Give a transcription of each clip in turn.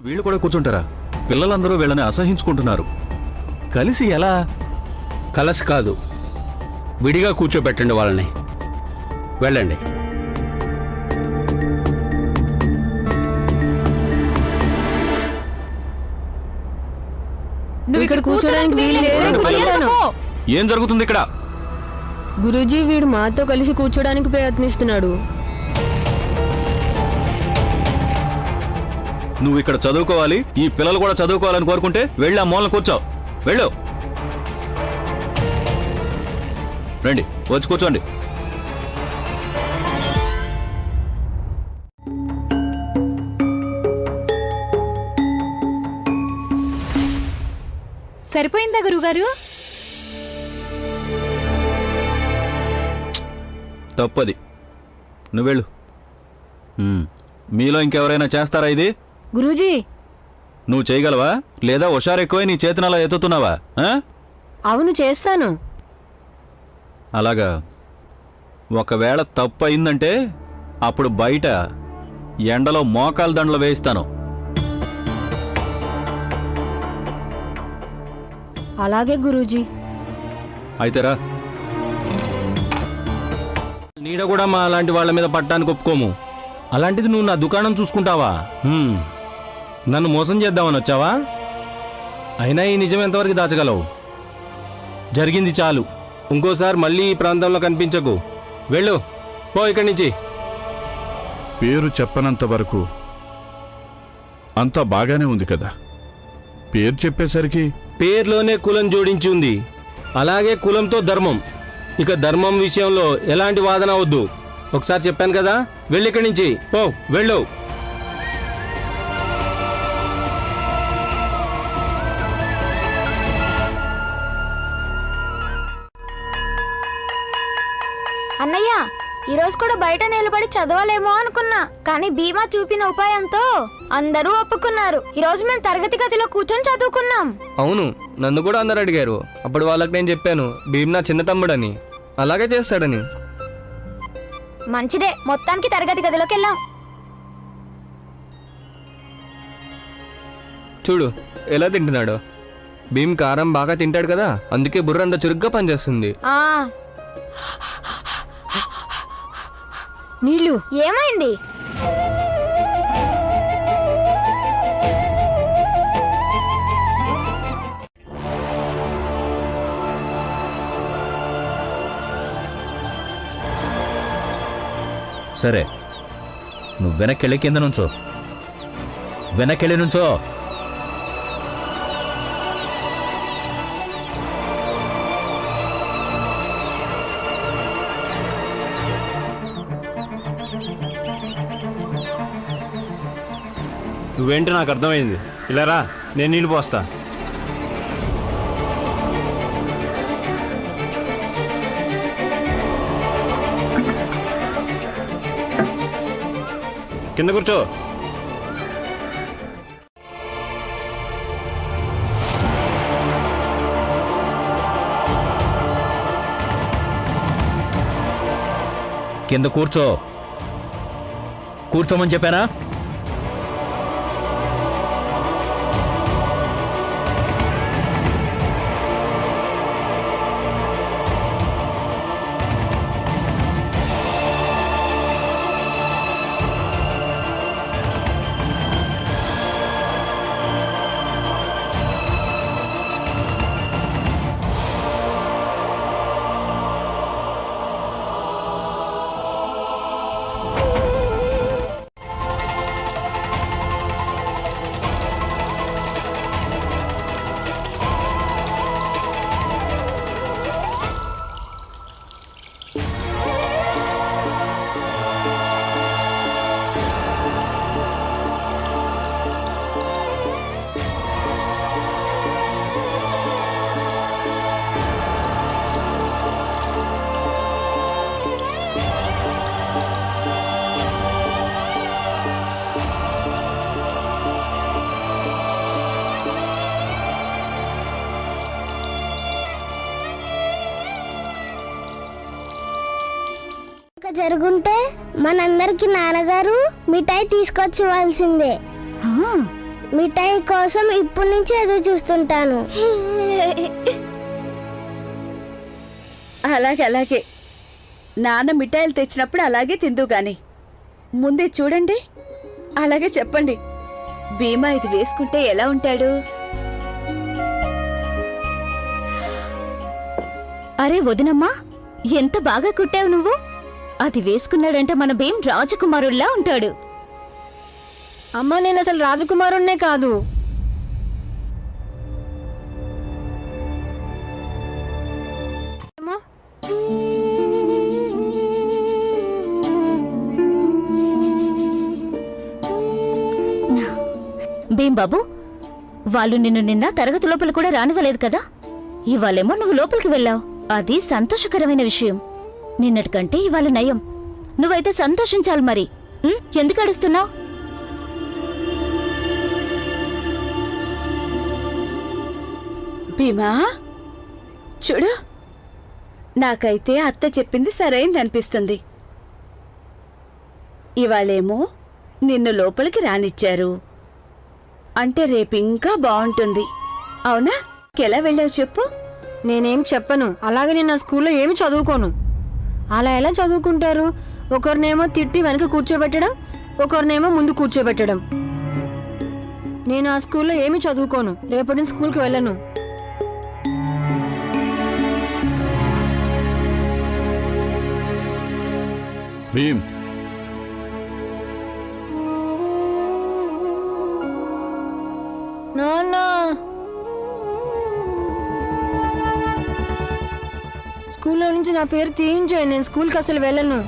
వీళ్ళు కూడా కూర్చుంటారా? పిల్లలందరూ వీళ్ళని అసహించుకుంటున్నారు. కలిసి ఎలా? కలిసి కాదు, విడిగా కూర్చోబెట్టండి వాళ్ళని. వెళ్ళండి. నువ్వు ఇక్కడ కూర్చోడానికి వీలు లేదు. ఏం జరుగుతుంది ఇక్కడ? గురూజీ, వీడు మాతో కలిసి కూర్చోడానికి ప్రయత్నిస్తున్నాడు. నువ్వు ఇక్కడ చదువుకోవాలి, ఈ పిల్లలు కూడా చదువుకోవాలని కోరుకుంటే వెళ్ళి ఆ మూలన కూర్చో. వెళ్ళు. రండి, వచ్చి కూర్చోండి. సరిపోయిందా గురుగారు? తప్పది. నువ్వెళ్ళు. మీలో ఇంకెవరైనా చేస్తారా ఇది? గురూజీ, నువ్వు చేయగలవా లేదా హుషారెక్కువై నీ చేతనలా ఎత్తుతున్నావా? అవును, చేస్తాను. అలాగా. ఒకవేళ తప్పు అయిందంటే అప్పుడు బయట ఎండలో మోకాలు దండలు వేయిస్తాను. అలాగే గురూజీ. అయితేరా. నీడ కూడా మా అలాంటి వాళ్ళ మీద పట్టడానికి ఒప్పుకోము. అలాంటిది నువ్వు నా దుకాణం చూసుకుంటావా? నన్ను మోసం చేద్దామని వచ్చావా? అయినా ఈ నిజం ఎంతవరకు దాచగలవు? జరిగింది చాలు. ఇంకోసారి మళ్ళీ ఈ ప్రాంతంలో కనిపించకు. వెళ్ళు, పో ఇక్కడి నుంచి. పేరు చెప్పనంత వరకు అంతా బాగానే ఉంది కదా. పేరు చెప్పేసరికి పేర్లోనే కులం జోడించి ఉంది. అలాగే కులంతో ధర్మం. ఇక ధర్మం విషయంలో ఎలాంటి వాదన వద్దు. ఒకసారి చెప్పాను కదా, వెళ్ళి ఇక్కడి నుంచి పో. వెళ్ళు. అన్నయ్య, ఈరోజు కూడా బయట నిలబడి చదవాలేమో అనుకున్నా, కానీ భీమా చూపిన ఉపాయంతో అందరూ ఒప్పుకున్నారు. ఈరోజు మేము తరగతి గదిలో కూర్చొని చదువుకున్నాం. అవును, నన్ను కూడా అందరు అడిగారు. అప్పుడు వాళ్ళకి నేను చెప్పాను భీమ్ నా చిన్న తమ్ముడని, అలాగే చేస్తాడని. మంచిదే, మొత్తానికి తరగతి గదిలోకి వెళ్ళాం. చూడు ఎలా తింటున్నాడో. భీమ్ కారం బాగా తింటాడు కదా, అందుకే బుర్ర అంత చురుగ్గా పనిచేస్తుంది. నీళ్ళు. ఏమైంది? సరే, నువ్వు వెనక్కెళ్ళి కింద నుంచో. వెనక్కెళ్ళి నుంచో. నువ్వేంటి నాకు అర్థమైంది. ఇలా రా, నేను నీళ్ళు పోస్తా. కింద కూర్చో. కింద కూర్చో. కూర్చోమని చెప్పానా? జరుగుంటే మనందరికి నాన్నగారు మిఠాయి తీసుకొచ్చివాల్సిందే. మిఠాయి కోసం ఇప్పటి నుంచి ఎదురు చూస్తుంటాను. అలాగే అలాగే నాన్న మిఠాయిలు తెచ్చినప్పుడు అలాగే తిందు గాని ముందే చూడండి, అలాగే చెప్పండి. భీమా ఇది వేసుకుంటే ఎలా ఉంటాడు? అరే వదినమ్మా, ఎంత బాగా కుట్టావు నువ్వు. అది వేసుకున్నాడంటే మన భీమ్ రాజకుమారుల్లా ఉంటాడు. అమ్మా నేను అసలు రాజకుమారుణ్ణే కాదు. ఏమో? భీమ్ బాబు, వాళ్ళు నిన్న తరగతి లోపల కూడా రానివ్వలేదు కదా. ఇవాళేమో నువ్వు లోపలికి వెళ్ళావు. అది సంతోషకరమైన విషయం. నిన్నటికంటే ఇవాళ నయం. నువ్వైతే సంతోషించాలి మరి. ఎందుకు అడుస్తున్నావు? భీమా చూడు, నాకైతే అత్త చెప్పింది సరైంది అనిపిస్తుంది. ఇవాళేమో నిన్ను లోపలికి రానిచ్చారు అంటే రేపు ఇంకా బాగుంటుంది. అవునా? ఎలా వెళ్ళావు చెప్పు. నేనేం చెప్పను. అలాగే నేను నా స్కూల్లో ఏమి చదువుకోను. అలా ఎలా చదువుకుంటారు? ఒకరినేమో తిట్టి వెనక కూర్చోబెట్టడం, ఒకరినేమో ముందు కూర్చోబెట్టడం. నేను ఆ స్కూల్లో ఏమి చదువుకోను. రేపటి నుంచి స్కూల్కి వెళ్ళను. భీమ్, నాన్న స్కూల్లో నుంచి నా పేరు తీయించాయి. నేను స్కూల్కి అసలు వెళ్ళను.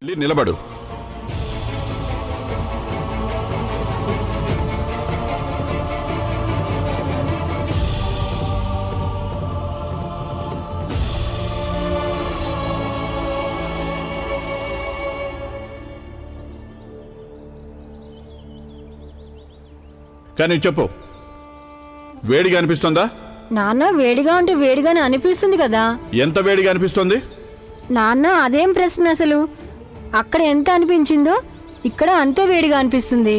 వెళ్ళి నిలబడు. కానీ చెప్పు, వేడిగా అనిపిస్తుందా? నాన్న వేడిగా అంటే వేడిగానే అనిపిస్తుంది కదా. ఎంత వేడిగా అనిపిస్తుంది? నాన్న అదేం ప్రశ్న అసలు? అక్కడ ఎంత అనిపించిందో ఇక్కడ అంతే వేడిగా అనిపిస్తుంది.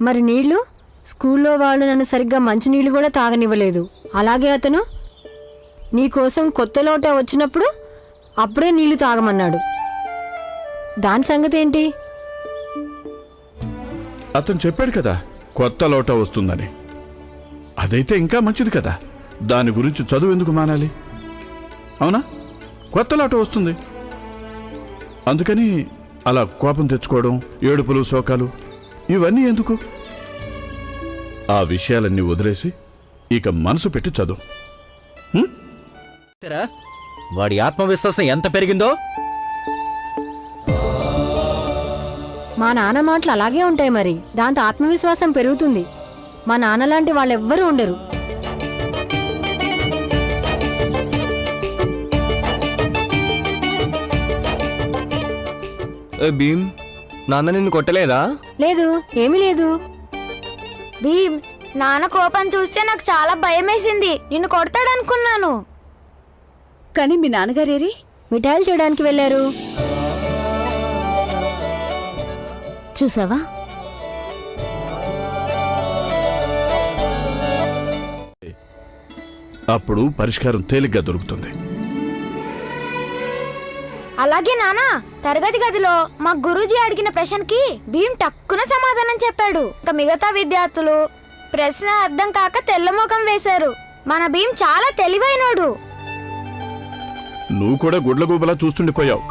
మరి నీళ్లు? స్కూల్లో వాళ్ళు నన్ను సరిగ్గా మంచినీళ్ళు కూడా తాగనివ్వలేదు. అలాగే అతను నీకోసం కొత్త లోటా వచ్చినప్పుడు అప్పుడే నీళ్లు తాగమన్నాడు. దాని సంగతి ఏంటి? అతను చెప్పాడు కదా కొత్త లోటా వస్తుందని. అదైతే ఇంకా మంచిది కదా. దాని గురించి చదువు ఎందుకు మానాలి? అవునా? కొత్త లోటా వస్తుంది. అందుకని అలా కోపం తెచ్చుకోవడం, ఏడుపులు, శోకాలు ఇవన్నీ ఎందుకు? ఆ విషయాలన్నీ వదిలేసి ఇక మనసు పెట్టి చదువు. వాడి ఆత్మవిశ్వాసం ఎంత పెరిగిందో. మా నాన్న మాటలు అలాగే ఉంటాయి. మరి దాంతో ఆత్మవిశ్వాసం పెరుగుతుంది. మా నాన్న లాంటి వాళ్ళెవ్వరూ ఉండరు. భీమ్, నాన్న నిన్ను కొట్టలేదా? లేదు, ఏమీ లేదు. భీమ్, నాన్న కోపం చూస్తే నాకు చాలా భయం వేసింది. నిన్ను కొడతాడనుకున్నాను. కానీ మీ నాన్నగారేరి? మిఠాయిలు చేయడానికి వెళ్ళారు. చూసావా? అప్పుడు పరిష్కారం తేలిగ్గా దొరుకుతుంది. అలాగే నానా, తరగతి గదిలో మా గురూజీ అడిగిన ప్రశ్నకి భీమ్ టక్కున సమాధానం చెప్పాడు. ఇంకా మిగతా విద్యార్థులు ప్రశ్న అర్థం కాక తెల్లముఖం వేశారు. మన భీమ్ చాలా తెలివైనోడు. నువ్వు కూడా గుడ్లగూబలా చూస్తుండిపోయావు.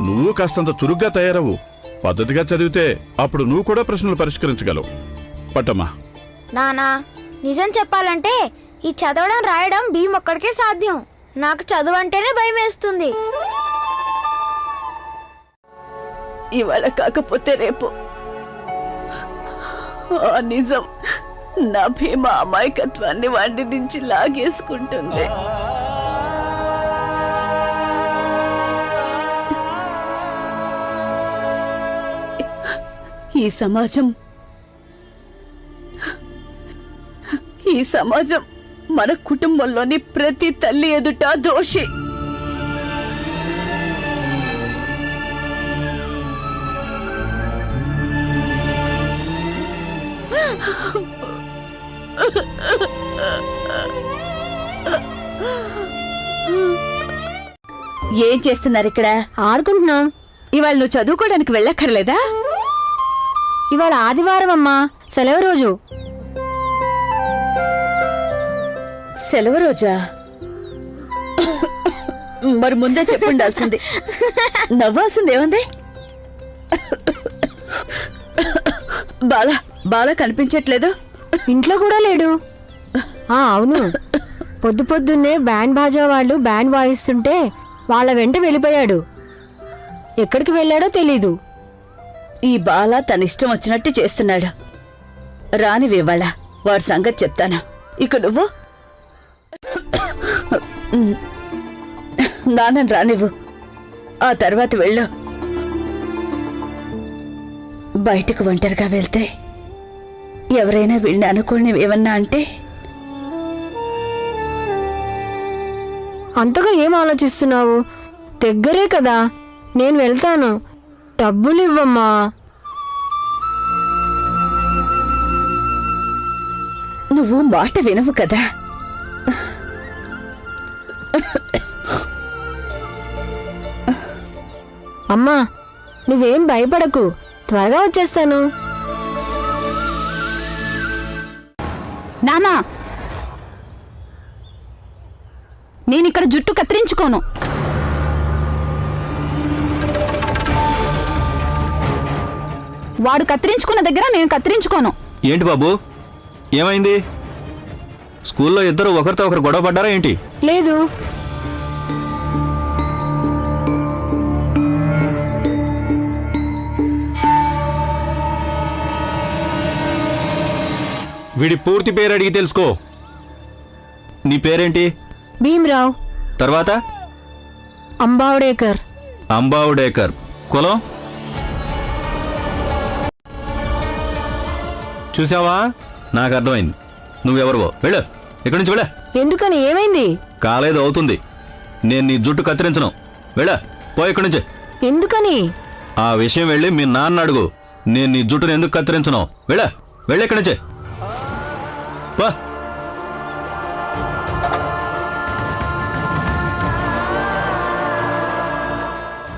నువ్వు కాస్తంత చురుగ్గా తయారవు. పద్ధతిగా చదివితే అప్పుడు నువ్వు కూడా ప్రశ్నలు పరిష్కరించగలవు. పట్టమ్మా. నానా, నిజం చెప్పాలంటే ఈ చదవడం రాయడం భీమ్ ఒక్కడికే సాధ్యం. నాకు చదువు అంటేనే భయం వేస్తుంది. ఇవాళ కాకపోతే రేపు ఆ నిజం నా భీమ అమాయకత్వాన్ని వాడి నుంచి లాగేసుకుంటుంది. ఈ సమాజం మన కుటుంబంలోని ప్రతి తల్లి ఎదుట దోషి. ఏం చేస్తున్నారు ఇక్కడ? ఆడుకుంటున్నాం. ఇవాళ నువ్వు చదువుకోవడానికి వెళ్ళక్కర్లేదా? ఇవాళ ఆదివారం అమ్మా, సెలవు రోజు. సెలవు రోజా? మరి ముందే చెప్పుండాల్సింది. నవ్వాల్సింది ఏముంది? బాలా కనిపించట్లేదు. ఇంట్లో కూడా లేడు. అవును, పొద్దున్నే బ్యాండ్ బాజా వాళ్ళు బ్యాండ్ వాయిస్తుంటే వాళ్ళ వెంట వెళ్ళిపోయాడు. ఎక్కడికి వెళ్ళాడో తెలీదు. ఈ బాల తన ఇష్టం వచ్చినట్టు చేస్తున్నాడు. రానివేవాళ్ళ వాడి సంగతి చెప్తాను. ఇక నువ్వు నాన్నని రానివ్వు, ఆ తర్వాత వెళ్ళు. బయటకు ఒంటరిగా వెళ్తే ఎవరైనా వీళ్ళని అనుకోనివేమన్నా అంటే? అంతగా ఏం ఆలోచిస్తున్నావు? దగ్గరే కదా, నేను వెళ్తాను. డబ్బులు ఇవ్వమ్మా. నువ్వు మాట వినవు కదా. అమ్మా, నువ్వేం భయపడకు, త్వరగా వచ్చేస్తాను. నానా, నేనిక్కడ జుట్టు కత్తిరించుకోను. వాడు కత్తిరించుకున్న దగ్గర నేను కత్తిరించుకోను. ఏంటి బాబు, ఏమైంది? స్కూల్లో ఇద్దరు ఒకరితో ఒకరు గొడవ పడ్డారా ఏంటి? లేదు. వీడి పూర్తి పేరు అడిగి తెలుసుకో. నీ పేరేంటి? భీమ్రావ్. తర్వాత? అంబావడేకర్. అంబావుడేకర్. కులం? చూసావా? నాకు అర్థమైంది. నువ్వెవరివో. వెళ్ళు, ఇక్కడి నుంచి వెళ్ళా. ఎందుకని? ఏమైంది? కాలేదు అవుతుంది. నేను నీ జుట్టు కత్తిరించను. వెళ్ళా, పో ఇక్కడి నుంచి. ఎందుకని? ఆ విషయం వెళ్ళి మీ నాన్న అడుగు. నేను నీ జుట్టును ఎందుకు కత్తిరించను. వెళ్ళా, వెళ్ళి ఇక్కడి నుంచి పో.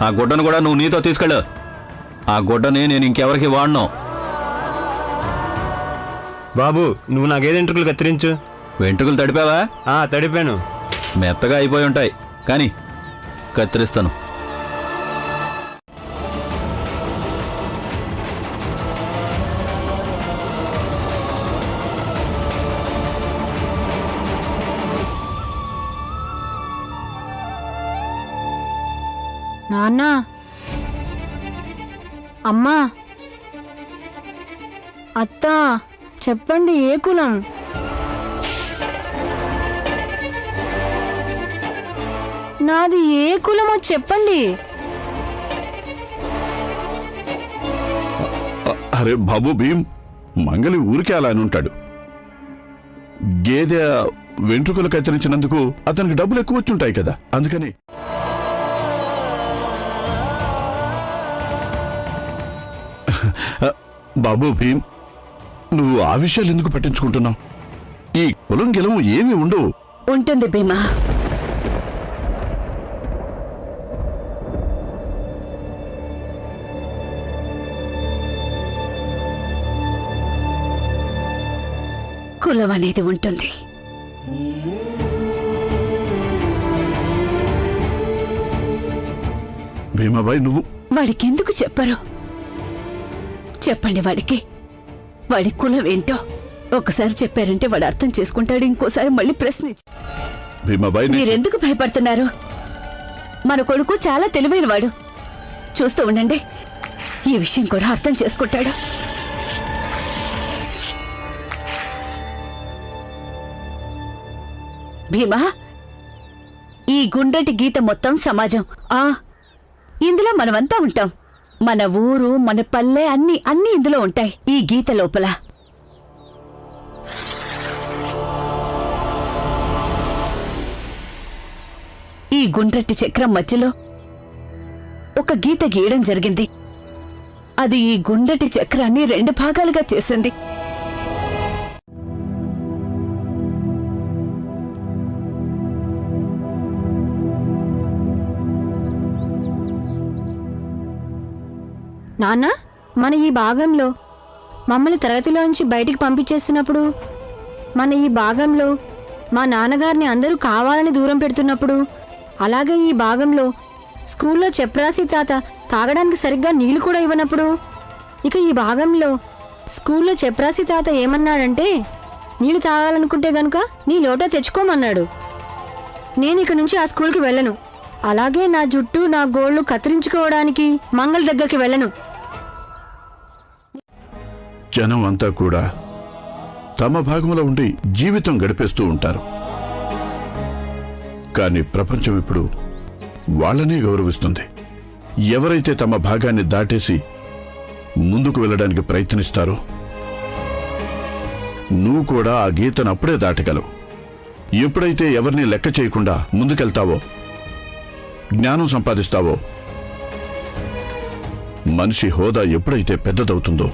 ఆ గుడ్డను కూడా నువ్వు నీతో తీసుకెళ్ళు. ఆ గుడ్డని నేను ఇంకెవరికి వాడను. బాబు, నువ్వు నాకేది వెంట్రుకలు కత్తిరించు. వెంట్రుకలు తడిపావా? తడిపాను. మెత్తగా అయిపోయి ఉంటాయి, కానీ కత్తిరిస్తాను. నాన్న, అమ్మా, అత్త, చెప్పండి, ఏ కులం? నాది ఏ కులమో చెప్పండి. అరే బాబు భీమ్, మంగలి ఊరికే అలా అని ఉంటాడు. గేదె వెంట్రుకలు కత్తిరించినందుకు అతనికి డబ్బులు ఎక్కువ వచ్చుంటాయి కదా, అందుకని. బాబు భీమ్, నువ్వు ఆ విషయాలు ఎందుకు పట్టించుకుంటున్నావు? ఈ కులం గెలం ఏమీ ఉండవు. ఉంటుంది భీమా. కులం అనేది ఉంటుంది. భీమాబాయ్, నువ్వు వాడికెందుకు చెప్పరు? చెప్పండి వాడికి, వాడి కులం ఏంటో. ఒకసారి చెప్పారంటే వాడు అర్థం చేసుకుంటాడు. ఇంకోసారి మళ్ళీ ప్రశ్నించి. భీమాబాయ్, మీరెందుకు భయపడుతున్నారు? మన కొడుకు చాలా తెలివైనవాడు. చూస్తూ ఉండండి, ఈ విషయం కూడా అర్థం చేసుకుంటాడు. భీమా, ఈ గుండ్రటి గీత మొత్తం సమాజం. ఇందులో మనమంతా ఉంటాం. మన ఊరు మన పల్లె అన్ని అన్ని ఇందులో ఉంటాయి ఈ గీత లోపల. ఈ గుండ్రటి చక్రం మధ్యలో ఒక గీత గీయడం జరిగింది. అది ఈ గుండ్రటి చక్రాన్ని 2 భాగాలుగా చేసింది. నాన్న, మన ఈ భాగంలో మమ్మల్ని తరగతిలోంచి బయటికి పంపించేస్తున్నప్పుడు, మన ఈ భాగంలో మా నాన్నగారిని అందరూ కావాలని దూరం పెడుతున్నప్పుడు, అలాగే ఈ భాగంలో స్కూల్లో చెప్రాసి తాత తాగడానికి సరిగ్గా నీళ్లు కూడా ఇవ్వనప్పుడు, ఇక ఈ భాగంలో స్కూల్లో చెప్రాసి తాత ఏమన్నాడంటే, నీళ్లు తాగాలనుకుంటే గనుక నీ లోటా తెచ్చుకోమన్నాడు. నేను ఇక నుంచి ఆ స్కూల్కి వెళ్ళను. అలాగే నా జుట్టు నా గోళ్ళు కత్తిరించుకోవడానికి మంగళ దగ్గరికి వెళ్ళను. జనం అంతా కూడా తమ భాగంలో ఉండి జీవితం గడిపేస్తూ ఉంటారు. కానీ ప్రపంచం ఇప్పుడు వాళ్ళనే గౌరవిస్తుంది. ఎవరైతే తమ భాగాన్ని దాటేసి ముందుకు వెళ్ళడానికి ప్రయత్నిస్తారో, నువ్వు కూడా ఆ గీతను అప్పుడే దాటగలవు. ఎప్పుడైతే ఎవరిని లెక్క చేయకుండా ముందుకెళ్తావో, జ్ఞానం సంపాదిస్తావో, మనిషి హోదా ఎప్పుడైతే పెద్దదవుతుందో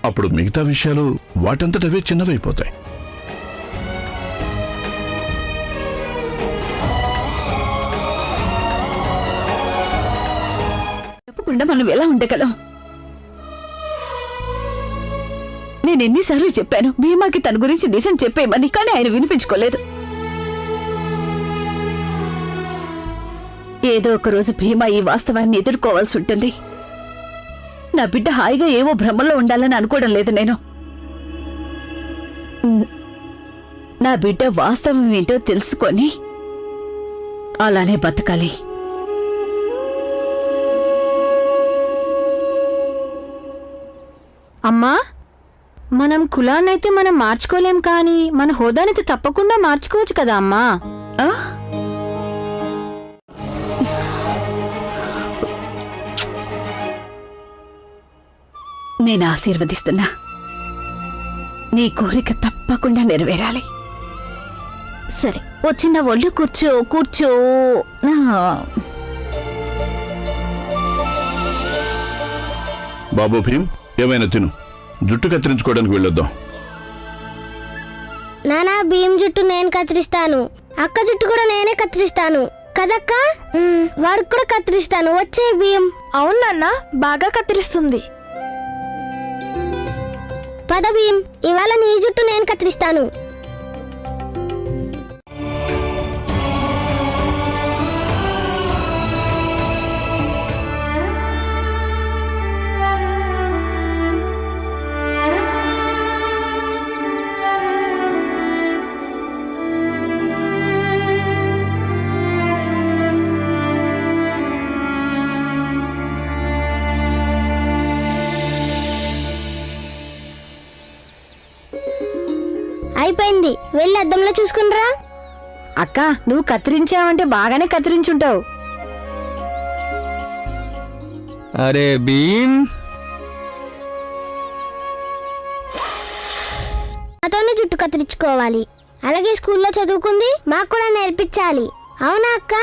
అప్పుడు మిగతా విషయాలు వాటంతటవే చిన్నవైపోతాయి. చెప్పకుండా మనం ఎలా ఉండగలం? నేను ఎన్నిసార్లు చెప్పాను భీమాకి తన గురించి నిజం చెప్పేయమని, కానీ ఆయన వినిపించుకోలేదు. ఏదో ఒక రోజు భీమా ఈ వాస్తవాన్ని ఎదుర్కోవాల్సి ఉంటుంది. నా బిడ్డ హాయిగా ఏవో భ్రమలో ఉండాలని అనుకోవడం లేదు నేను. నా బిడ్డ వాస్తవం ఏంటో తెలుసుకొని అలానే బతకాలి. అమ్మా, మనం కులాన్నైతే మనం మార్చుకోలేం, కానీ మన హోదానైతే తప్పకుండా మార్చుకోవచ్చు కదా అమ్మా. ఆ? నేను ఆశీర్వదిస్తున్నా. నీ కోరిక తప్పకుండా నెరవేరాలి. సరే, వచ్చి నా ఒళ్ళు కూర్చో కూర్చో. బాబు భీమ్, ఏమైనా తిను. జుట్టు కత్తిరించుకోవడానికి వెళ్ళొద్దాం. నానా, భీమ్ జుట్టు నేను కత్తిరిస్తాను. అక్క జుట్టు కూడా నేనే కత్తిరిస్తాను కదక్క. వాడికి కూడా కత్తిరిస్తాను. వచ్చే భీమ్. అవును నాన్న, బాగా కత్తిరిస్తుంది. పద భీమ్, ఇవాళ నీ జుట్టు నేను కత్తిరిస్తాను. అయిపోయింది, వెళ్ళి అద్దంలో చూసుకునిరా. అక్క, నువ్వు కత్తిరించావంటే బాగానే కత్తిరించుంటావు. అరే భీమ్, నాతోనే జుట్టు కత్తిరించుకోవాలి. అలాగే స్కూల్లో చదువుకుంది మాకు కూడా నేర్పించాలి. అవునా అక్క?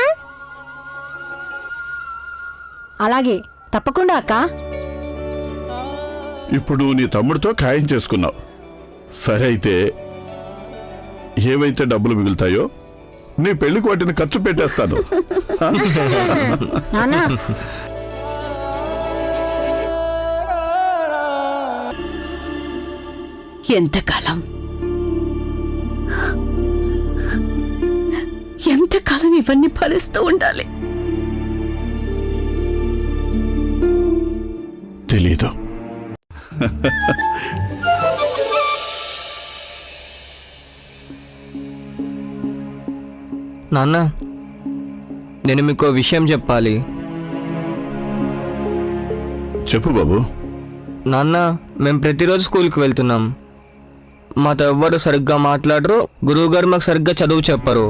అలాగే, తప్పకుండా అక్క. ఇప్పుడు నీ తమ్ముడితో ఖాయం చేసుకున్నావు. సరే, అయితే ఏవైతే డబ్బులు మిగులుతాయో నీ పెళ్లికి వాటిని ఖర్చు పెట్టేస్తాను. నానా, ఎంతకాలం ఇవన్నీ భరిస్తూ ఉండాలి? తెలీదు. నాన్న, నేను మీకు విషయం చెప్పాలి. చెప్పు బాబు. నాన్న, మేము ప్రతిరోజు స్కూల్కి వెళ్తున్నాం. మాతో ఎవ్వరు సరిగ్గా మాట్లాడరు. గురువుగారు మాకు సరిగ్గా చదువు చెప్పరు.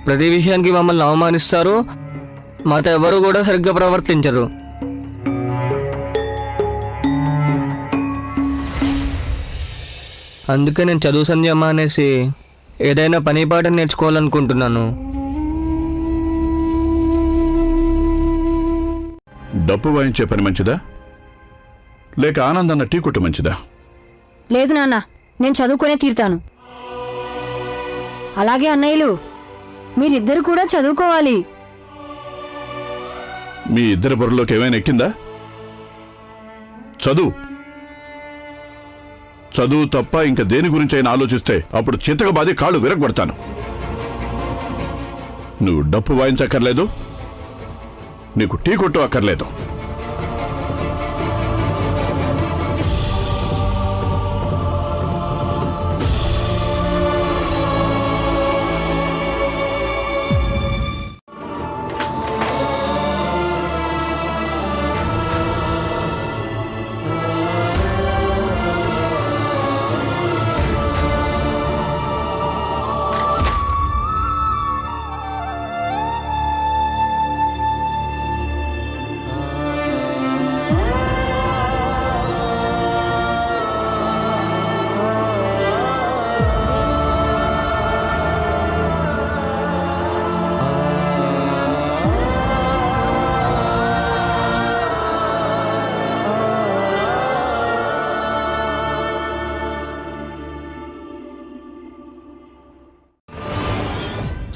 ప్రతి విషయానికి మమ్మల్ని అవమానిస్తారు. మాతో ఎవరు కూడా సరిగ్గా ప్రవర్తించరు. అందుకే నేను చదువు సంధ్య మానేసి ఏదైనా పని పాట నేర్చుకోవాలనుకుంటున్నాను. డప్పు వాయించే పని మంచిదా లేక ఆనందన్న టీ కొట్టు మంచిదా? లేదు నాన్న, నేను చదువుకునే తీరుతాను. అలాగే అన్నయ్యలు, మీరిద్దరు కూడా చదువుకోవాలి. మీ ఇద్దరి బుర్రలోకి ఏమైనా ఎక్కిందా? చదువు చదువు తప్ప ఇంకా దేని గురించి అయినా ఆలోచిస్తే అప్పుడు చితక బాధి కాళ్ళు విరగొడతాను. నువ్వు డప్పు వాయించక్కర్లేదు, నీకు టీ కొట్టు అక్కర్లేదు.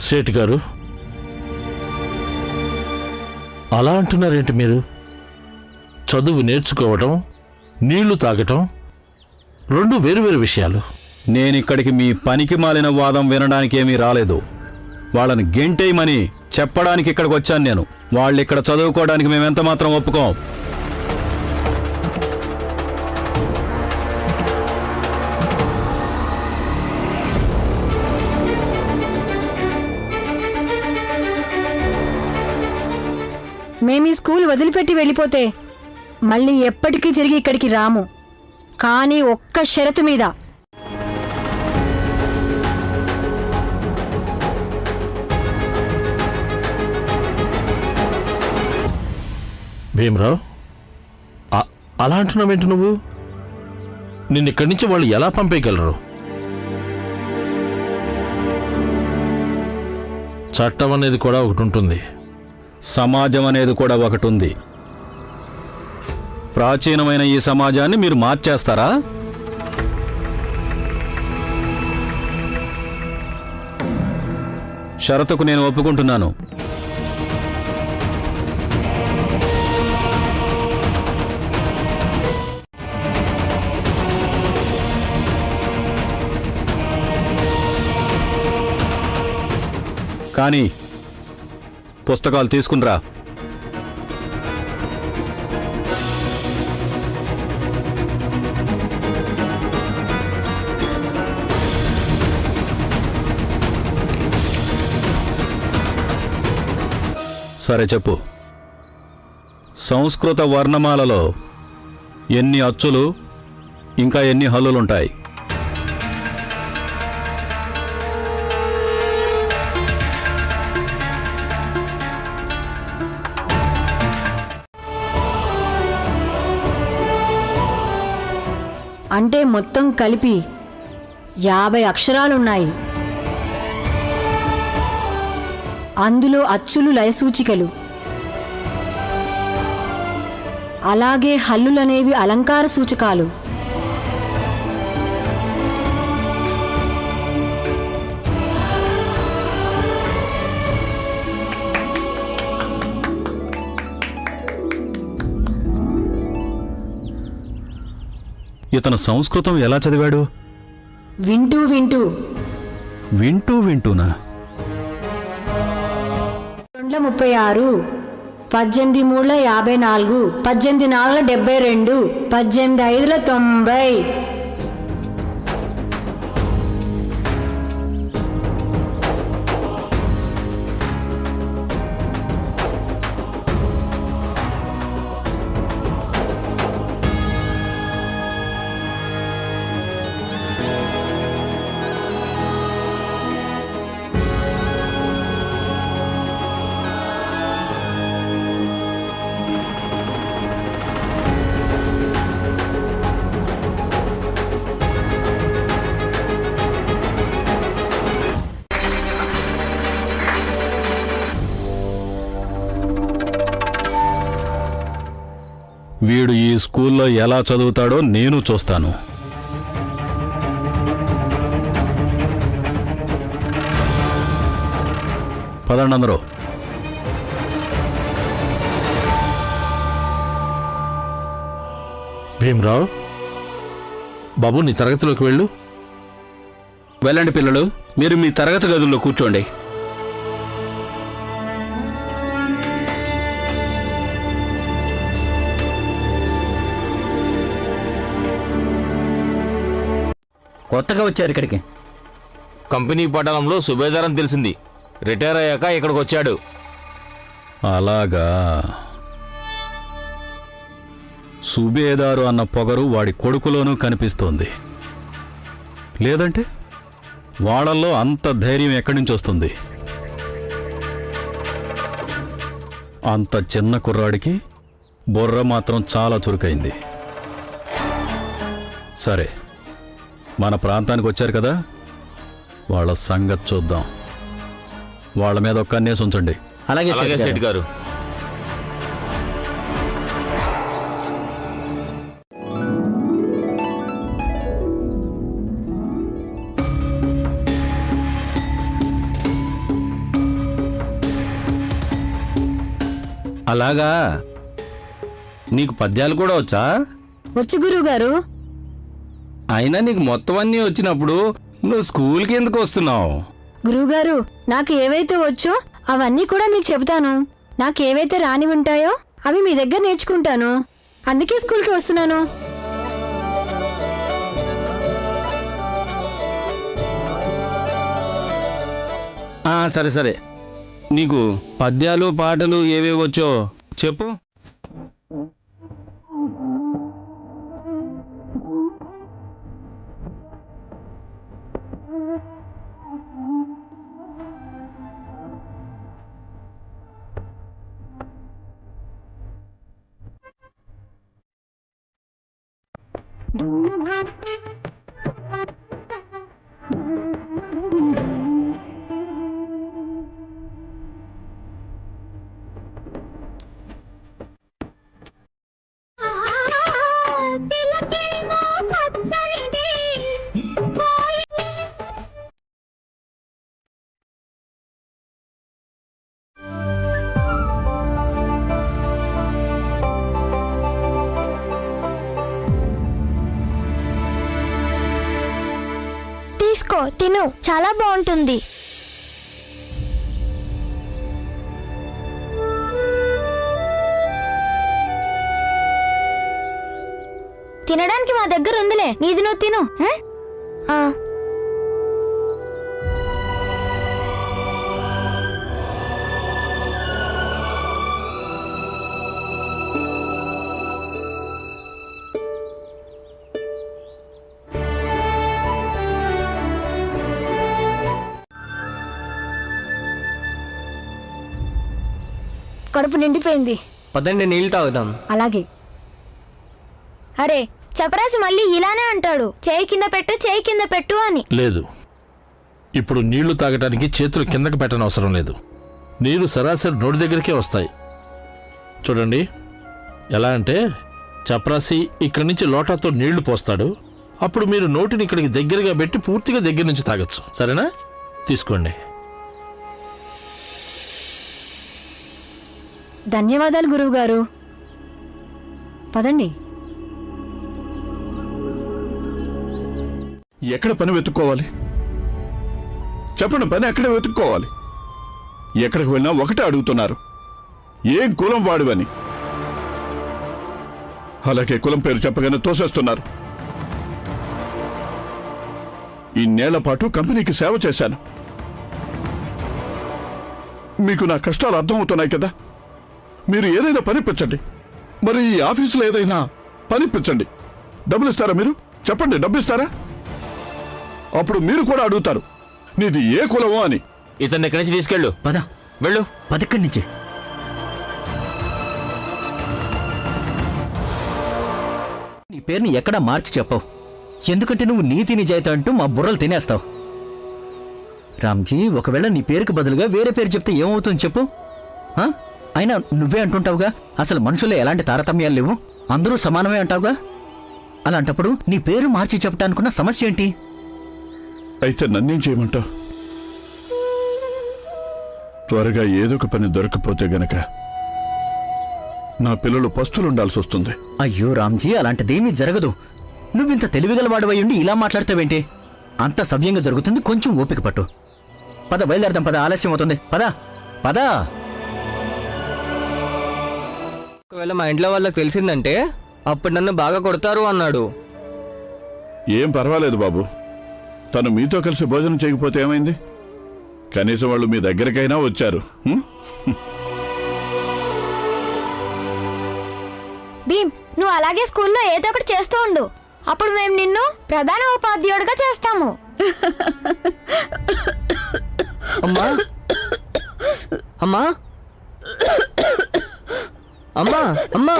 సేట్ గారు, అలా అంటున్నారేంటి మీరు? చదువు నేర్చుకోవటం, నీళ్లు తాగటం రెండు వేరువేరు విషయాలు. నేనిక్కడికి మీ పనికి మాలిన వాదం వినడానికి ఏమీ రాలేదు. వాళ్ళని గెంటేయమని చెప్పడానికి ఇక్కడికి వచ్చాను నేను. వాళ్ళు ఇక్కడ చదువుకోవడానికి మేమెంత మాత్రం ఒప్పుకోం. మేము ఈ స్కూల్ వదిలిపెట్టి వెళ్ళిపోతే మళ్ళీ ఎప్పటికీ తిరిగి ఇక్కడికి రాము. కానీ ఒక్క షరతు మీద. భీమరావు, అలా అంటున్నావేంటి నువ్వు? నిన్నిక్కడి నుంచి వాళ్ళు ఎలా పంపేయగలరు? చట్టం అనేది కూడా ఒకటి ఉంటుంది, సమాజం అనేది కూడా ఒకటి ఉంది. ప్రాచీనమైన ఈ సమాజాన్ని మీరు మార్చేస్తారా? షరతుకు నేను ఒప్పుకుంటున్నాను. కానీ పుస్తకాలు తీసుకునిరా. సరే చెప్పు, సంస్కృత వర్ణమాలలో ఎన్ని అచ్చులు ఇంకా ఎన్ని హల్లులుంటాయి? అంటే మొత్తం కలిపి 50 అక్షరాలున్నాయి. అందులో అచ్చులు లయసూచికలు, అలాగే హల్లులనేవి అలంకార సూచకాలు. ఇతను సంస్కృతం ఎలా చదివాడు? వింటూ వింటూ. వింటూ వింటూనా? 236, 18 3 54, 18 4 72, 18 5 90. వీడు ఈ స్కూల్లో ఎలా చదువుతాడో నేను చూస్తాను. పదండి అందరూ. భీమరావు బాబు, నీ తరగతిలోకి వెళ్ళు. వెళ్ళండి పిల్లలు, మీరు మీ తరగతి గదుల్లో కూర్చోండి. కొత్తగా వచ్చారు ఇక్కడికి. కంపెనీ పట్టణంలో సుబేదార్ అని తెలిసింది. రిటైర్ అయ్యాక ఇక్కడికి వచ్చాడు. అలాగా. సుబేదారు అన్న పొగరు వాడి కొడుకులోనూ కనిపిస్తోంది. లేదంటే వాళ్ళల్లో అంత ధైర్యం ఎక్కడి నుంచి వస్తుంది? అంత చిన్న కుర్రాడికి బుర్ర మాత్రం చాలా చురుకైంది. సరే, మన ప్రాంతానికి వచ్చారు కదా, వాళ్ళ సంగతి చూద్దాం. వాళ్ళ మీద ఒక్క కన్నేసి ఉంచండి. అలాగే శెట్టి గారు. అలాగా, నీకు పద్యాలు కూడా వచ్చా? వచ్చు గురువుగారు. అయినా నీకు మొత్తం అన్నీ వచ్చినప్పుడు నువ్వు స్కూల్కి ఎందుకు వస్తున్నావు? గురువుగారు, నాకు ఏవైతే వచ్చో అవన్నీ కూడా మీకు చెబుతాను. నాకు ఏవైతే రాని ఉంటాయో అవి మీ దగ్గర నేర్చుకుంటాను. అందుకే స్కూల్కి వస్తున్నాను. సరే సరే, నీకు పద్యాలు పాటలు ఏవేవి వచ్చో చెప్పు. తీసుకో, తిను, చాలా బాగుంటుంది. తినడానికి మా దగ్గర ఉందిలే, నీది నువ్వు తిను. కడుపు నిండిపోయింది. పదండి నీళ్ళు తాగుదాం. అలాగే. అరే, చపరాసి మళ్ళీ ఇలానే అంటాడు, చేయి కింద పెట్టు, చేయి కింద పెట్టు అని. లేదు, ఇప్పుడు నీళ్లు తాగటానికి చేతులు కిందకి పెట్టనవసరం లేదు. నీరు సరాసరి నోటి దగ్గరికే వస్తాయి. చూడండి, ఎలా అంటే చపరాసి ఇక్కడి నుంచి లోటాతో నీళ్లు పోస్తాడు. అప్పుడు మీరు నోటిని ఇక్కడికి దగ్గరగా పెట్టి పూర్తిగా దగ్గర నుంచి తాగొచ్చు. సరేనా? తీసుకోండి. ధన్యవాదాలు గురువుగారు. పదండి. ఎక్కడ పని వెతుక్కోవాలి చెప్పండి? పని ఎక్కడ వెతుక్కోవాలి? ఎక్కడికి వెళ్ళినా ఒకటే అడుగుతున్నారు, ఏం కులం వాడువని. అలాగే కులం పేరు చెప్పగానే తోసేస్తున్నారు. ఇన్నేళ్ల పాటు కంపెనీకి సేవ చేశాను. మీకు నా కష్టాలు అర్థమవుతున్నాయి కదా. మీరు ఏదైనా పనిపించండి. మరి ఈ ఆఫీసులో ఏదైనా పనిపించండి. డబ్బులు ఇస్తారా? మీరు చెప్పండి, డబ్బు ఇస్తారా? అప్పుడు మీరు కూడా అడుగుతారు, నీది ఏ కులమో అని. ఇతన్ని ఎక్కడి నుంచి తీసుకెళ్ళు. పద, వెళ్ళు. పదక్కడి నుంచి. నీ పేరుని ఎక్కడా మార్చి చెప్పవు. ఎందుకంటే నువ్వు నీతి నిజాయితీ అంటూ మా బుర్రలు తినేస్తావు. రామ్జీ, ఒకవేళ నీ పేరుకు బదులుగా వేరే పేరు చెప్తే ఏమవుతుంది చెప్పు? అయినా నువ్వే అంటుంటావుగా, అసలు మనుషుల్లో ఎలాంటి తారతమ్యాలు లేవు. అందరూ సమానమే అంటావుగా? అలాంటప్పుడు నీ పేరు మార్చి చెప్పటానుకున్న సమస్య ఏంటి? అయితే నన్నేం చేయమంటావు? త్వరగా ఏదో ఒక పని దొరకపోతే గనక నా పిల్లలు పస్తులు ఉండాల్సి వస్తుంది. అయ్యో రామ్జీ, అలాంటిదేమీ జరగదు. నువ్వింత తెలివిగలవాడవయ్యుండి ఇలా మాట్లాడతావేంటి? అంత సవ్యంగా జరుగుతుంది, కొంచెం ఓపిక పట్టు. పద, బయలుదేరదాం పద, ఆలస్యం అవుతుంది. పద పద. ఒకవేళ మా ఇంట్లో వాళ్ళకి తెలిసిందంటే అప్పుడు నన్ను బాగా కొడతారు అన్నాడు. ఏం పర్వాలేదు బాబు, తను మీతో కలిసి భోజనం చేయకపోతే ఏమైంది? కనీసం వాళ్ళు మీ దగ్గరకైనా వచ్చారు. భీమ్, నువ్వు అలాగే స్కూల్లో ఏదో ఒకటి చేస్తూ ఉండు. అప్పుడు మేము నిన్ను ప్రధాన ఉపాధ్యాయుడిగా చేస్తాము. అమ్మా అమ్మా అమ్మా అమ్మా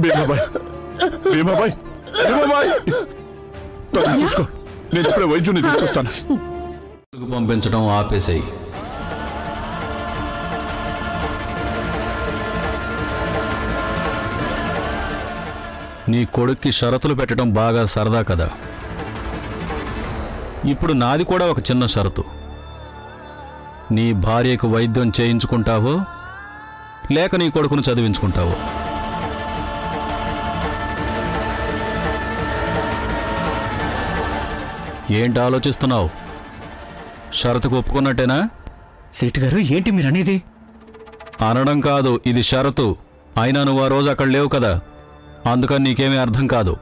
భీమాబాయ్, భీమాబాయ్, భీమాబాయ్, తను చూసుకో, నేను ఇప్పుడే వైద్యుని తీసుకొస్తాను. పంపించడం ఆపేసేయి. నీ కొడుక్కి షరతులు పెట్టడం బాగా సరదా కదా. ఇప్పుడు నాది కూడా ఒక చిన్న షరతు. నీ భార్యకు వైద్యం చేయించుకుంటావో లేక నీ కొడుకును చదివించుకుంటావో? ఏంటి ఆలోచిస్తున్నావు? షరతుకు ఒప్పుకున్నట్టేనా? సేటు గారు, ఏంటి మీరు అనేది? అనడం కాదు, ఇది షరతు. అయినా నువ్వు ఆ రోజు అక్కడ లేవు కదా, అందుకని నీకేమీ అర్థం కాదు.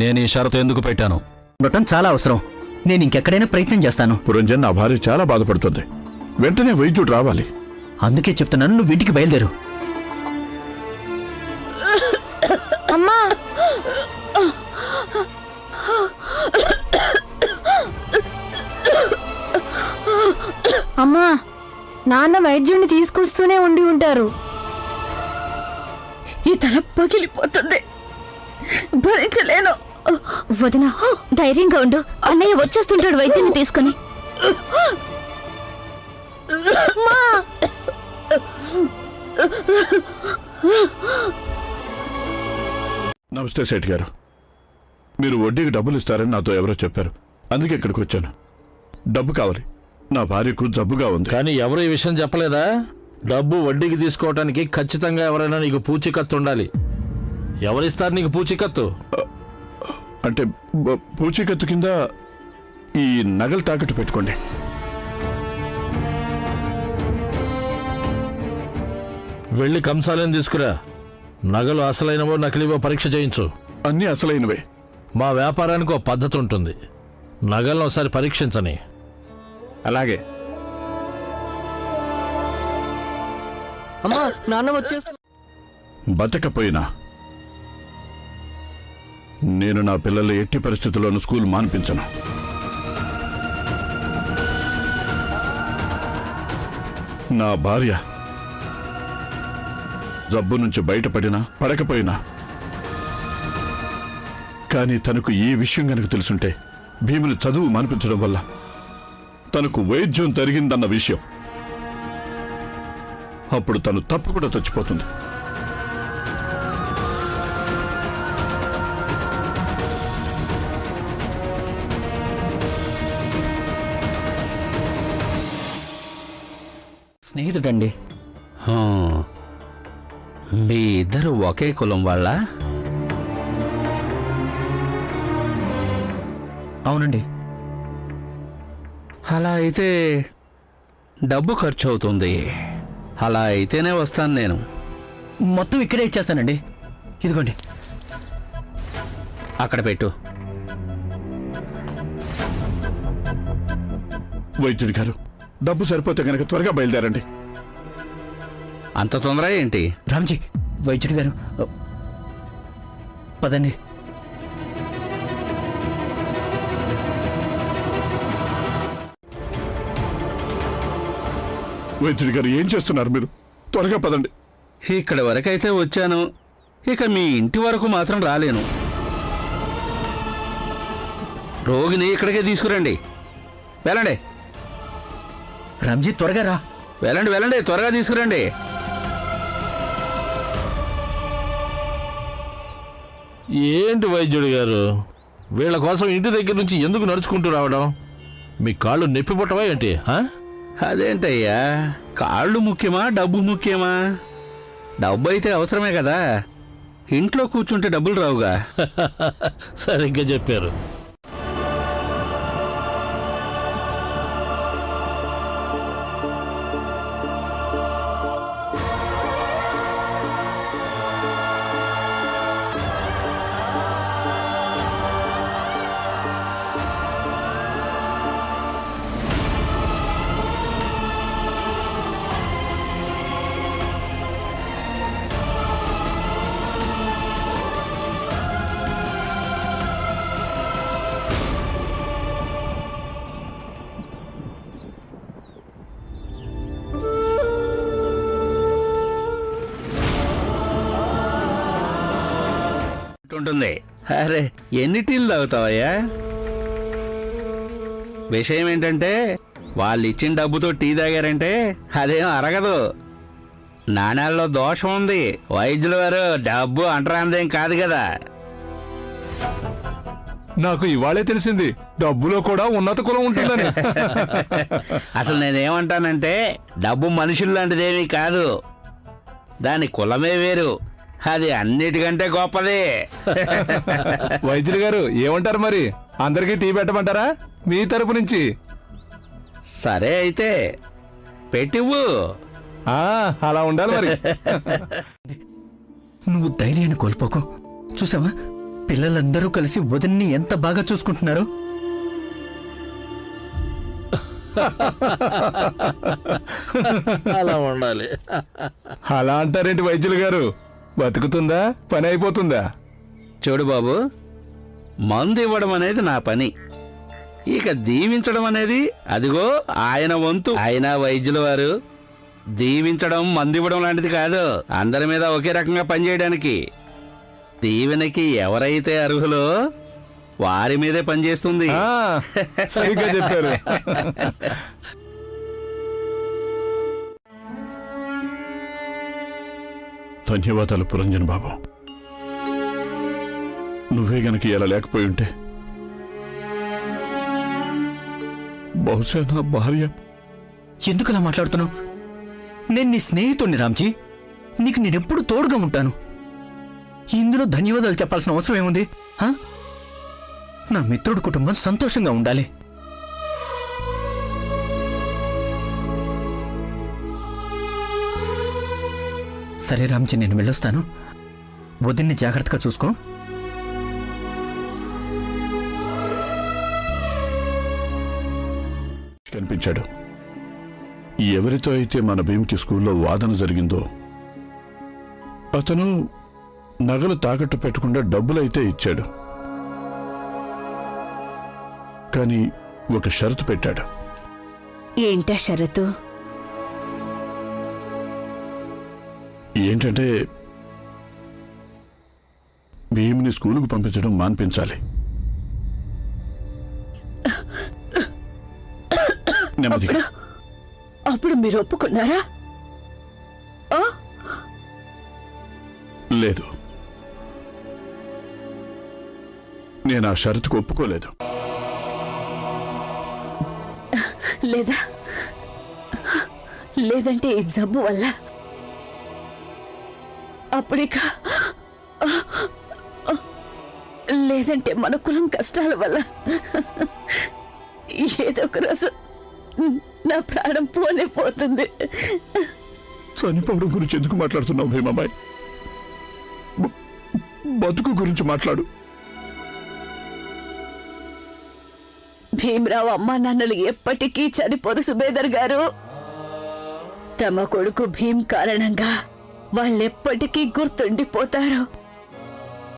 నేను ఈ షరతు ఎందుకు పెట్టాను. ఉండటం చాలా అవసరం. నేను ఇంకెక్కడైనా ప్రయత్నం చేస్తాను. పురంజన్, నా భార్య చాలా బాధపడుతుంది. వెంటనే వైద్యుడు రావాలి. అందుకే చెప్తున్నాను, నువ్వు ఇంటికి బయలుదేరు. అమ్మా, అమ్మా, నాన్న వైద్యుడిని తీసుకొస్తూనే ఉండి ఉంటారు. ఈ తల పగిలిపోతుంది, భరించలేను. వదినా, ధైర్యంగా ఉండు. అన్నయ్య వచ్చేస్తుంటాడు వైద్యుని తీసుకుని. నమస్తే సేట్ గారు, మీరు వడ్డీకి డబ్బులు ఇస్తారని నాతో ఎవరో చెప్పారు, అందుకే ఇక్కడికి వచ్చాను. డబ్బు కావాలి, నా భార్యకు జబ్బుగా ఉంది. కానీ ఎవరు ఈ విషయం చెప్పలేదా? డబ్బు వడ్డీకి తీసుకోవడానికి ఖచ్చితంగా ఎవరైనా నీకు పూచీకత్తు ఉండాలి. ఎవరిస్తారు నీకు పూచీకత్తు? అంటే పూచీకత్తు కింద ఈ నగలు తాకట్టు పెట్టుకోండి. వెళ్ళి కంసాలను తీసుకురా. నగలు అసలైనవో నకిలీవో పరీక్ష చేయించు. అన్నీ అసలైనవే. మా వ్యాపారానికి ఒక పద్ధతి ఉంటుంది, నగలను ఒకసారి పరీక్షించని. అలాగే. అమ్మా, నాన్న వచ్చేస్తు. బతకపోయినా నేను నా పిల్లలు ఎట్టి పరిస్థితుల్లోనూ స్కూల్ మానిపించను. నా భార్య జబ్బు నుంచి బయటపడినా పడకపోయినా, కానీ తనకు ఈ విషయం గనక తెలుసుంటే, భీముని చదువు మానిపించడం వల్ల తనకు వైద్యం జరిగిందన్న విషయం, అప్పుడు తను తప్పకుండా చచ్చిపోతుంది. స్నేహితుడండి. మీ ఇద్దరు ఒకే కులం వాళ్ళ? అవునండి. అలా అయితే డబ్బు ఖర్చు అవుతుంది. అలా అయితేనే వస్తాను నేను. మొత్తం ఇక్కడే ఇచ్చేస్తానండి. ఇదిగోండి. అక్కడ పెట్టు. వైద్యుడి గారు, డబ్బు సరిపోతే గనక త్వరగా బయలుదేరండి. అంత తొందర ఏంటి? రామ్జీ, వైద్యుడి గారు, పదండి. వైద్యుడి గారు, ఏం చేస్తున్నారు మీరు? త్వరగా పదండి. ఇక్కడ వరకైతే వచ్చాను, ఇక మీ ఇంటి వరకు మాత్రం రాలేను. రోగిని ఇక్కడికే తీసుకురండి. వెళ్ళండి. రామ్జీ, త్వరగా రా. వెళ్ళండి వెళ్ళండి, త్వరగా తీసుకురండి. ఏంటి వైద్యుడు గారు, వీళ్ళ కోసం ఇంటి దగ్గర నుంచి ఎందుకు నడుచుకుంటూ రావడం? మీ కాళ్ళు నొప్పి పుట్టవా ఏంటి? అదేంటయ్యా, కాళ్ళు ముఖ్యమా డబ్బు ముఖ్యమా? డబ్బు అయితే అవసరమే కదా, ఇంట్లో కూర్చుంటే డబ్బులు రావుగా. సరిగ్గా చెప్పారు. ఉంటుంది. అరే ఎన్ని టీలు తాగుతావయ్యా? విషయం ఏంటంటే వాళ్ళు ఇచ్చిన డబ్బుతో టీ తాగారంటే అదేం అరగదు. నాణ్యాల్లో దోషం ఉంది. వైద్యుల వారు డబ్బు అంటరాందేం కాదు కదా. నాకు ఇవాళే తెలిసింది డబ్బులో కూడా ఉన్నత కులం ఉంటుందని. అసలు నేనేమంటానంటే డబ్బు మనుషులు లాంటిదేమీ కాదు, దాని కులమే వేరు, అది అన్నిటికంటే గొప్పది. వైద్యులు గారు ఏమంటారు మరి? అందరికీ టీ పెట్టమంటారా మీ తరపు నుంచి? సరే అయితే పెట్టివ్వు. అలా ఉండాలి మరి. నువ్వు ధైర్యాన్ని కోల్పోకు. చూసావా, పిల్లలందరూ కలిసి వదిన్ని ఎంత బాగా చూసుకుంటున్నారు. అలా ఉండాలి. అలా అంటారేంటి వైద్యులు గారు? బతుకుతుందా, పని అయిపోతుందా? చూడు బాబు, మందు ఇవ్వడం అనేది నా పని, ఇక దీవించడం అనేది అదిగో ఆయన వంతు. ఆయన వైద్యుల వారు దీవించడం మందు ఇవ్వడం లాంటిది కాదు, అందరి మీద ఒకే రకంగా పనిచేయడానికి. దీవెనకి ఎవరైతే అర్హులో వారి మీదే పనిచేస్తుంది. సరిగ్గా చెప్పారు. ధన్యవాదాలు పురంజన్ బాబు. నువ్వే గనక ఇలా లేకపోయి ఉంటే బహుశా నా భార్య. ఎందుకలా మాట్లాడుతున్నావు? నేను నీ స్నేహితుడిని రామ్జీ, నీకు నేనెప్పుడు తోడుగా ఉంటాను. ఇందులో ధన్యవాదాలు చెప్పాల్సిన అవసరం ఏముంది? నా మిత్రుడి కుటుంబం సంతోషంగా ఉండాలి. సరే రామ్జీ, నేను వెళ్ళొస్తాను. వదిన్ని జాగ్రత్తగా చూసుకో. కనిపించాడు. ఎవరితో అయితే మన భీమ్కి స్కూల్లో వాదన జరిగిందో అతను నగలు తాకట్టు పెట్టకుండా డబ్బులైతే ఇచ్చాడు, కానీ ఒక షరతు పెట్టాడు. ఏంటా షరతు? ఏంటంటే భీమ్ని స్కూలుకు పంపించడం మాన్పించాలి. నెమ్మదిగా. అప్పుడు మీరు ఒప్పుకున్నారా? లేదు, నేను ఆ షరతుకు ఒప్పుకోలేదు. లేదా? లేదంటే ఈ జబ్బు వల్ల? అప్పుడిక లేదంటే మన కులం కష్టాల వల్ల ఏదో ఒక రోజు నా ప్రాణం పోనే పోతుంది. చనిపోవడం గురించి ఎందుకు మాట్లాడుతున్నావు భీమాబాయ్? బతుకు గురించి మాట్లాడు. భీమరావు అమ్మా నాన్నలు ఎప్పటికీ చనిపోరు సుబేదర్ గారు. తమ కొడుకు భీమ్ కారణంగా వాళ్ళెప్పటికీ గుర్తుండిపోతారు.